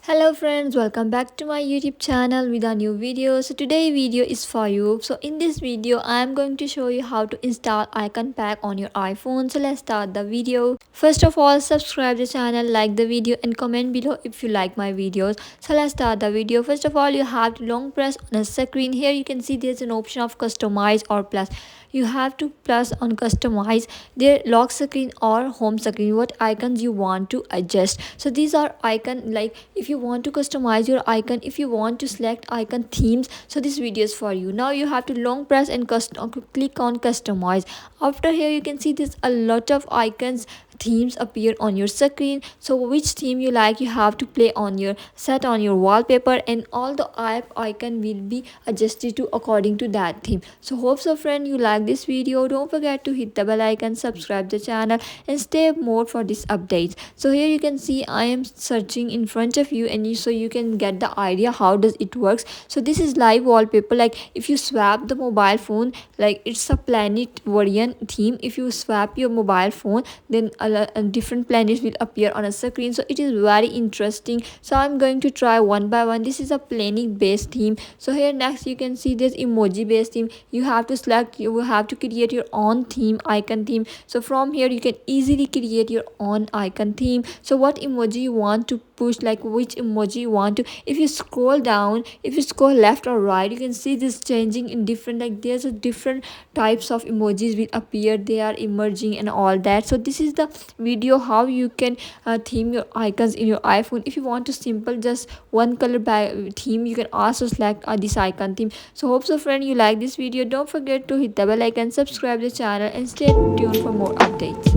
Hello friends, welcome back to my YouTube channel with a new video. So today video is for you. So in this video I am going to show you how to install icon pack on your iPhone. So let's start the video. First of all, subscribe the channel, like the video and comment below if you like my videos. So let's start the video. First of all, you have to long press on a screen. Here you can see there's an option of customize or plus. You have to plus on customize their lock screen or home screen, what icons you want to adjust. So these are icon, like if you want to customize your icon, if you want to select icon themes, so this video is for you. Now you have to long press and click on customize. After here you can see there's a lot of icons themes appear on your screen. So which theme you like, you have to play on your set on your wallpaper, and all the app icon will be adjusted to according to that theme. So hope so friend you like this video. Don't forget to hit the bell icon, subscribe the channel and stay more for this updates. So here you can see I am searching in front of you, and so you can get the idea how does it works. So this is live wallpaper. Like if you swap the mobile phone, like it's a planetarian theme. If you swap your mobile phone, then different planets will appear on a screen. So it is very interesting. So I'm going to try one by one. This is a planet based theme. So here next you can see this emoji based theme. You have to select, you have to create your own theme, icon theme. So from here you can easily create your own icon theme. So what emoji you want to push, like which emoji you want to, if you scroll down, if you scroll left or right, you can see this changing in different, like there's a different types of emojis will appear, they are emerging and all that. So this is the video how you can theme your icons in your iPhone. If you want to simple just one color by theme, you can also select this icon theme. So hope so friend you like this video. Don't forget to hit the bell icon, subscribe the channel and stay tuned for more updates.